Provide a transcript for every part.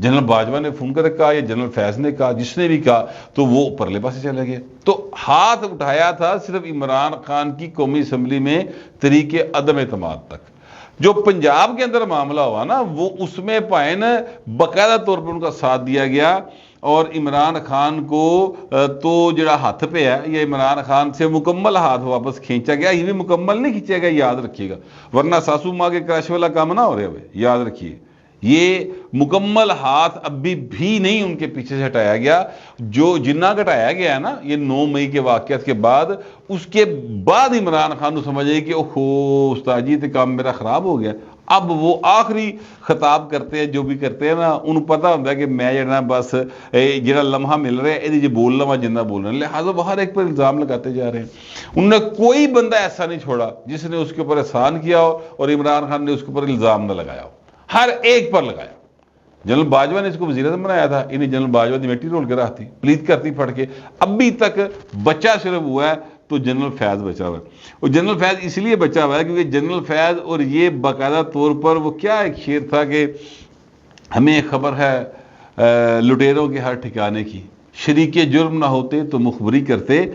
General Bajwa نے phone کر کہا یا جنرل فیض نے کہا، جس نے بھی کہا تو وہ پرلے پاسے چلے گئے. تو ہاتھ اٹھایا تھا صرف عمران خان کی قومی اسمبلی میں طریق عدم اعتماد تک. جو پنجاب کے اندر معاملہ ہوا نا، وہ اس میں پائن باقاعدہ طور پر ان کا ساتھ دیا گیا، اور عمران خان کو تو جڑا ہاتھ پہ ہے یہ عمران خان سے مکمل ہاتھ واپس کھینچا گیا. یہ بھی مکمل نہیں کھینچے گا، یاد رکھیے گا، ورنہ ساسو ماں کے کراش والا کام نہ ہو رہے ہوئے. یاد رکھیے یہ مکمل ہاتھ ابھی بھی نہیں ان کے پیچھے سے ہٹایا گیا. جو جنہ گھٹایا گیا ہے نا یہ 9 مئی کے واقعات کے بعد، اس کے بعد عمران خان کو سمجھ آئی کہ اوہو استاد جی تو کام میرا خراب ہو گیا. اب وہ آخری خطاب کرتے ہیں، جو بھی کرتے ہیں نا، انہوں پتہ ہوتا ہے کہ میں جڑا بس جڑا لمحہ مل رہا ہے یہ بولنا وا جنہ بول رہے ہیں، لہٰذا وہ ہر ایک پر الزام لگاتے جا رہے ہیں. انہوں نے کوئی بندہ ایسا نہیں چھوڑا جس نے اس کے اوپر احسان کیا ہو اور عمران خان نے اس کے اوپر الزام نہ لگایا ہو. ہر ایک پر لگایا. جنرل باجوہ نے اس کو وزیر اعظم بنایا تھا، انہیں جنرل باجوہ دی مٹی رول کے رہتی پلیت کرتی پھڑ کے. ابھی تک بچہ صرف ہوا ہے تو جنرل فیض بچا ہوا ہے. اور جنرل فیض اس لیے بچا ہوا ہے کیونکہ جنرل فیض اور یہ باقاعدہ طور پر وہ کیا ایک شعر تھا کہ ہمیں خبر ہے لٹیروں کے ہر ٹھکانے کی، شریک جرم نہ ہوتے تو مخبری کرتے.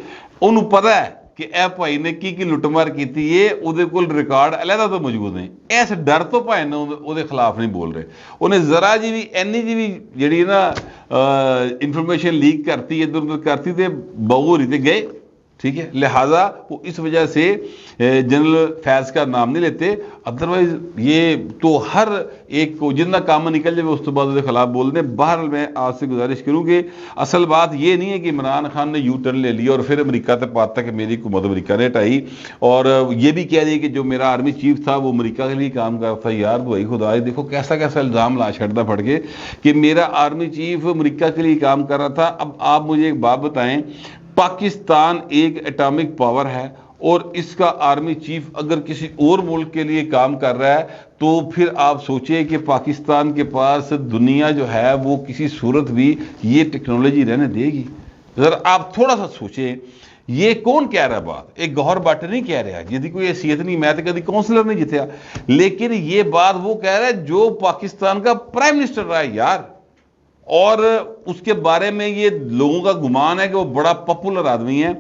انہوں پتہ ہے کہ اے بھائی نے کی لٹمار کی تھی، یہ وہ کل ریکارڈ علیحدہ تو موجود نہیں. ایسے ڈر تو بھائی نے وہ خلاف نہیں بول رہے. انہیں ذرا جی بھی اینی جی بھی جڑی نا انفارمیشن لیک کرتی ادھر ادھر کرتی تھے بہو رہتے گئے. ٹھیک ہے، لہٰذا وہ اس وجہ سے جنرل فیض کا نام نہیں لیتے. ادروائز یہ تو ہر ایک کو جتنا کام نکل جائے اس کے بعد اس کے خلاف بول دیں. بہرحال میں آپ سے گزارش کروں کہ اصل بات یہ نہیں ہے کہ عمران خان نے یو ٹرن لے لیا اور پھر امریکہ تک پاتا کہ میری حکومت امریکہ نے ہٹائی، اور یہ بھی کہہ دیا کہ جو میرا آرمی چیف تھا وہ امریکہ کے لیے کام کرتا تھا. یار بھائی خدا دیکھو کیسا کیسا الزام لا چھڑتا پڑ کے کہ میرا آرمی چیف امریکہ کے لیے کام کر رہا تھا. اب آپ مجھے ایک بات بتائیں، پاکستان ایک ایٹامک پاور ہے اور اس کا آرمی چیف اگر کسی اور ملک کے لیے کام کر رہا ہے تو پھر آپ سوچیں کہ پاکستان کے پاس دنیا جو ہے وہ کسی صورت بھی یہ ٹیکنالوجی رہنے دے گی؟ ذرا آپ تھوڑا سا سوچیں. یہ کون کہہ رہا ہے بات؟ ایک گوہر بٹ نہیں کہہ رہا جدی کوئی حیثیت نہیں، میں تو کبھی کونسلر نہیں جتیا، لیکن یہ بات وہ کہہ رہا ہے جو پاکستان کا پرائم منسٹر رہا ہے یار. اور اس کے بارے میں یہ لوگوں کا گمان ہے کہ وہ بڑا پاپولر آدمی ہے.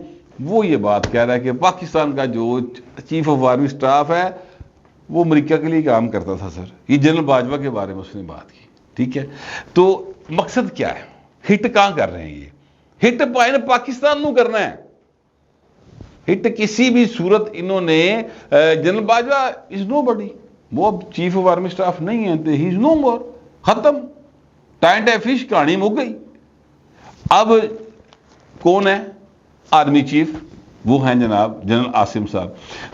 وہ یہ بات کہہ رہا ہے کہ پاکستان کا جو چیف آف آرمی سٹاف ہے وہ امریکہ کے لیے کام کرتا تھا. سر یہ جنرل باجوہ کے بارے میں اس نے بات کی. ٹھیک ہے، تو مقصد کیا ہے؟ ہٹ کہاں کر رہے ہیں؟ یہ ہٹ پاکستان نو کرنا ہے. ہٹ کسی بھی صورت انہوں نے جنرل باجوہ از نو بڈی، وہ اب چیف آف آرمی سٹاف نہیں ہے، ہی از نو مور، ختم، ٹائنٹ ہے فش، کہانی مک گئی. اب کون ہے آرمی چیف؟ وہ ہیں جناب جنرل عاصم صاحب.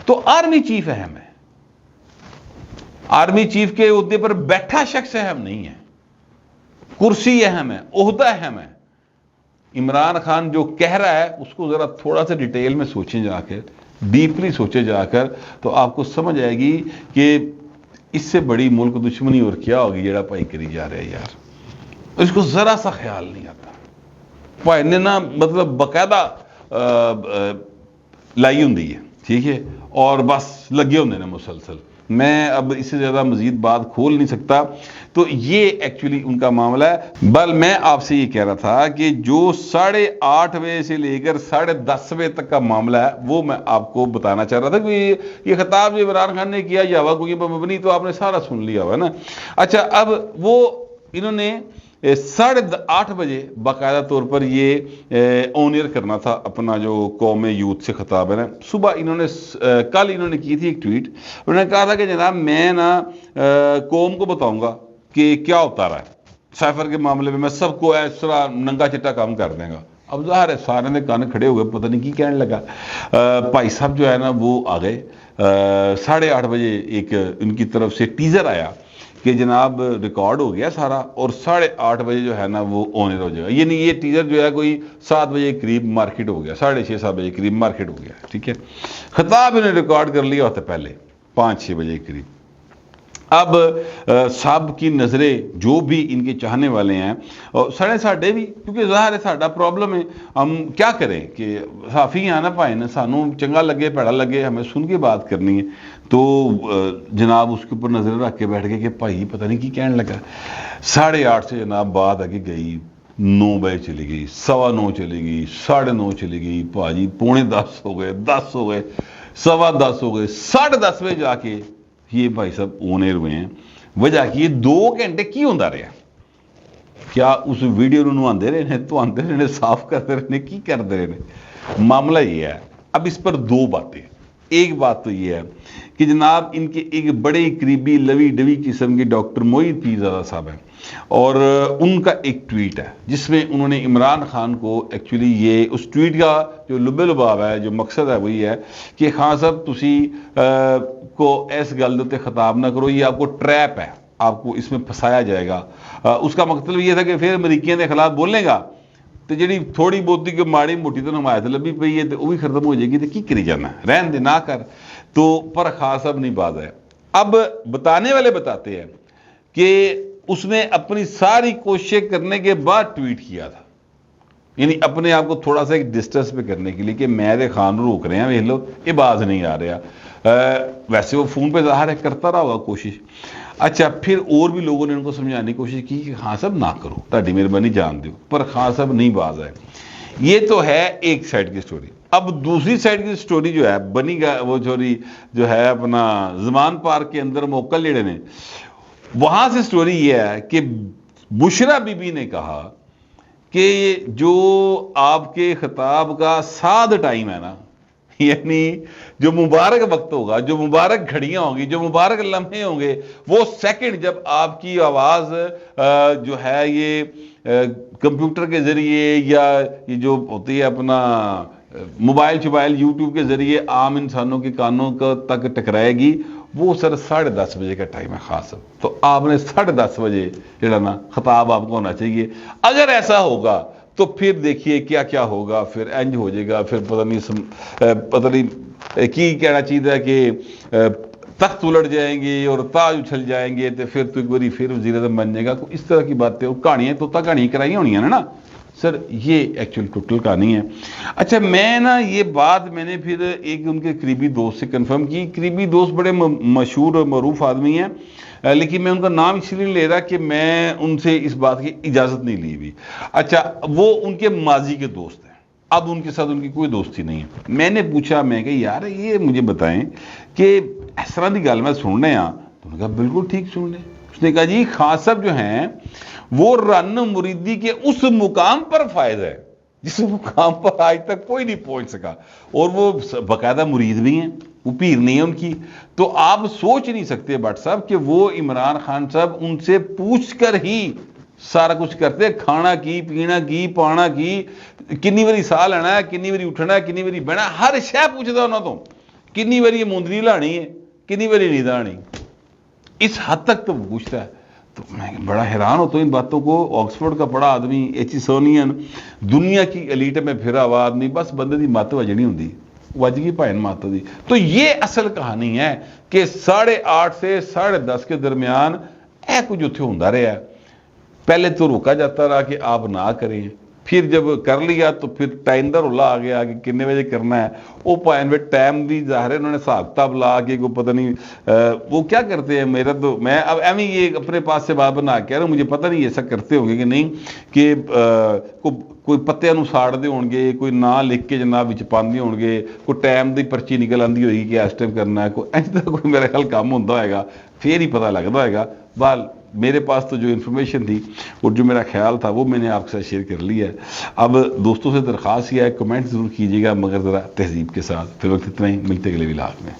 تو آرمی چیف اہم ہے، آرمی چیف کے عہدے پر بیٹھا شخص اہم نہیں ہے، کرسی اہم ہے، عہدہ اہم ہے. عمران خان جو کہہ رہا ہے اس کو ذرا تھوڑا سا ڈیٹیل میں سوچیں جا کر، ڈیپلی سوچے جا کر، تو آپ کو سمجھ آئے گی کہ اس سے بڑی ملک دشمنی اور کیا ہوگی جڑا پائی کری جا رہے ہیں یار. اس کو ذرا سا خیال نہیں آتا. پائی نے نا مطلب باقاعدہ لائی ہوں ہے، ٹھیک ہے، اور بس لگے ہوندے نے مسلسل. میں اب اس سے زیادہ مزید بات کھول نہیں سکتا. تو یہ ایکچولی ان کا معاملہ ہے. بل میں آپ سے یہ کہہ رہا تھا کہ جو 8:30 بجے سے لے کر 10:30 بجے تک کا معاملہ ہے وہ میں آپ کو بتانا چاہ رہا تھا کہ یہ خطاب جو عمران خان نے کیا یا کوئی مبنی تو آپ نے سارا سن لیا ہوا ہے نا. اچھا، اب وہ انہوں نے 8:30 بجے باقاعدہ طور پر یہ آن ایئر کرنا تھا اپنا جو قوم یوتھ سے خطاب ہے نا. صبح کل انہوں نے کی تھی ایک ٹویٹ. انہوں نے کہا تھا کہ جناب میں نا قوم کو بتاؤں گا کہ کیا ہوتا رہا ہے سائفر کے معاملے میں، میں سب کو اس طرح ننگا چٹا کام کر دیں گا. اب ظاہر ہے سارے نے کان کھڑے ہوئے، پتہ نہیں کی کہنے لگا. بھائی صاحب جو ہے نا وہ آ گئے. 8:30 بجے ایک ان کی طرف سے ٹیزر آیا کہ جناب ریکارڈ ہو گیا سارا، اور 8:30 بجے جو ہے نا وہ آن ایئر ہو جائے گا. یعنی یہ ٹیزر جو ہے کوئی 7 بجے قریب مارکیٹ ہو گیا، 6:30-7 بجے قریب مارکیٹ ہو گیا. ٹھیک ہے، خطاب انہیں ریکارڈ کر لیا ہوتا پہلے 5-6 بجے قریب. اب صاحب کی نظریں جو بھی ان کے چاہنے والے ہیں اور ساڈے بھی کیونکہ ظاہر ہے ساڈا پرابلم ہے، ہم کیا کریں کہ صحافی ہیں نا بھائی نا، سانوں چنگا لگے بھڑا لگے ہمیں سن کے بات کرنی ہے، تو جناب اس کے اوپر نظر رکھ کے بیٹھ گئے کہ بھائی پتہ نہیں کی کہنے لگا۔ 8:30 سے جناب بات آگے گئی، 9 بجے چلی گئی، 9:15 چلی گئی، 9:30 چلی گئی، بھاجی 9:45 ہو گئے، 10 ہو گئے، 10:15 ہو گئے، 10:30 بجے جا کے یہ بھائی صاحب آن ایئر ہوئے ہیں۔ وجہ کی یہ 2 گھنٹے کی ہوتا رہا، کیا اس ویڈیو نو آندے رہے تو آندے رہے صاف کرتے رہے کی کرتے رہے؟ معاملہ یہ ہے۔ اب اس پر 2 باتیں، ایک بات تو یہ ہے کہ جناب ان کے ایک بڑے قریبی لوی ڈوی قسم کے ڈاکٹر موحید پیرزادہ صاحب ہیں، اور ان کا ایک ٹویٹ ہے جس میں انہوں نے عمران خان کو ایکچولی یہ اس ٹویٹ کا جو لب لباب ہے، جو مقصد ہے وہی ہے کہ خان صاحب تسی کو اس گل دے خطاب نہ کرو، یہ آپ کو ٹریپ ہے، آپ کو اس میں پھنسایا جائے گا۔ اس کا مقصد یہ تھا کہ پھر امریکیوں کے خلاف بولے گا تو جڑی تھوڑی بہتی کہ ماڑی موٹی تو حمایت لبھی پئی ہے تو وہ بھی ختم ہو جائے گی، تو کی کری جانا ہے، رہن دے نہ کر۔ تو پر خاص اب نہیں بات ہے۔ اب بتانے والے بتاتے ہیں کہ اس نے اپنی ساری کوششیں کرنے کے بعد ٹویٹ کیا تھا، یعنی اپنے آپ کو تھوڑا سا ایک ڈسٹنس پہ کرنے کے لیے کہ میں خان روک رہے ہیں، ویکھ لو یہ باز نہیں آ رہا۔ ویسے وہ فون پہ ظاہر ہے کرتا رہا ہوگا کوشش۔ اچھا پھر اور بھی لوگوں نے ان کو سمجھانے کی کوشش کی کہ خان صاحب نہ کرو، تہاڈی مہربانی جان دیو، پر خان صاحب نہیں باز آئے۔ یہ تو ہے ایک سائڈ کی سٹوری۔ اب دوسری سائڈ کی سٹوری جو ہے بنی گا وہ جو ہے اپنا زمان پارک کے اندر موکل جڑے نے، وہاں سے سٹوری یہ ہے کہ بشرا بی بی نے کہا کہ جو آپ کے خطاب کا سعد ٹائم ہے نا، یعنی جو مبارک وقت ہوگا، جو مبارک گھڑیاں ہوں گی، جو مبارک لمحے ہوں گے، وہ سیکنڈ جب آپ کی آواز جو ہے یہ کمپیوٹر کے ذریعے یا یہ جو ہوتی ہے اپنا موبائل یوٹیوب کے ذریعے عام انسانوں کے کانوں تک ٹکرائے گی، وہ سر 10:30 بجے کا ٹائم ہے خاص۔ تو آپ نے 10:30 بجے جڑا نا خطاب آپ کو ہونا چاہیے۔ اگر ایسا ہوگا تو پھر دیکھیے کیا کیا ہوگا، پھر انج ہو جائے گا، پھر پتہ نہیں کی کہنا چاہیے کہ تخت الٹ جائیں گے اور تاج اچھل جائیں گے، تو پھر تو ایک باری پھر وزیر اعظم بن جائے گا۔ اس طرح کی باتیں کہانیاں تو کہانی کرائی ہونی ہیں نا سر، یہ ایکچوئل ٹوٹل کہانی ہے۔ اچھا میں نا یہ بات میں نے پھر ایک ان کے قریبی دوست سے کنفرم کی۔ قریبی دوست بڑے مشہور اور معروف آدمی ہیں، لیکن میں ان کا نام اس لیے لے رہا کہ میں ان سے اس بات کی اجازت نہیں لی ہوئی۔ اچھا وہ ان کے ماضی کے دوست ہیں، اب ان کے ساتھ ان کی کوئی دوستی نہیں ہے۔ میں نے پوچھا، میں کہ یار یہ مجھے بتائیں کہ اس طرح کی گل میں سن رہے ہاں، تو انہوں نے کہا بالکل ٹھیک سن لیں۔ اس نے کہا جی خان صاحب جو ہیں وہ رن مریدی کے اس مقام پر فائز ہے جس مقام پر آج تک کوئی نہیں پہنچ سکا، اور وہ باقاعدہ مرید بھی ہیں، وہ پیر نہیں ہے ان کی۔ تو آپ سوچ نہیں سکتے بٹ صاحب کہ وہ عمران خان صاحب ان سے پوچھ کر ہی سارا کچھ کرتے، کھانا کی، پینا کی، پانا کی، کنی باری ساہ لینا ہے، کنی باری اٹھنا ہے، کنی باری بہنا، ہر شے پوچھتا انہوں تو، کنی باری مندری لانی ہے، کنی باری نیند آنی، اس حد تک تو پوچھتا ہے۔ تو میں بڑا حیران ہوتا ہوں ان باتوں کو۔ آکسفورڈ کا پڑھا آدمی، ایچسونین، دنیا کی ایلیٹ میں پھرا ہوا آدمی، بس بندے دی مت وجنی ہوندی، وج گئی بھائن مات دی۔ تو یہ اصل کہانی ہے کہ 8:30 سے 10:30 کے درمیان اے کچھ اتنے ہوتا رہا ہے۔ پہلے تو روکا جاتا رہا کہ آپ نہ کریں، پھر جب کر لیا تو پھر ٹائم دا رولا آ گیا کہ کتنے بجے کرنا ہے۔ وہ پائن میں ٹائم بھی ظاہر ہے انہوں نے حساب کتاب لا کے کوئی پتہ نہیں وہ کیا کرتے ہیں۔ میرا تو میں اب ایویں یہ اپنے پاس سے بات بنا کے رہا ہوں، مجھے پتہ نہیں ایسا کرتے ہوں گے کہ نہیں، کہ کوئی پتیاں نو ساڑ دے ہون گے، کوئی نا لکھ کے جناب وچ پاندے ہون گے، کوئی ٹائم دی پرچی نکل آندی ہوئے گی کہ اس ٹائم کرنا ہے، کوئی ایسا کوئی میرا خیال کام ہوتا ہوئے گا، پھر ہی پتہ لگتا ہوئے گا۔ بال میرے پاس تو جو انفارمیشن تھی اور جو میرا خیال تھا وہ میں نے آپ کے ساتھ شیئر کر لیا ہے۔ اب دوستوں سے درخواست یہ ہے کمنٹ ضرور کیجیے گا، مگر ذرا تہذیب کے ساتھ۔ پھر وقت اتنا ہی، ملتے اگلے ولاگ میں۔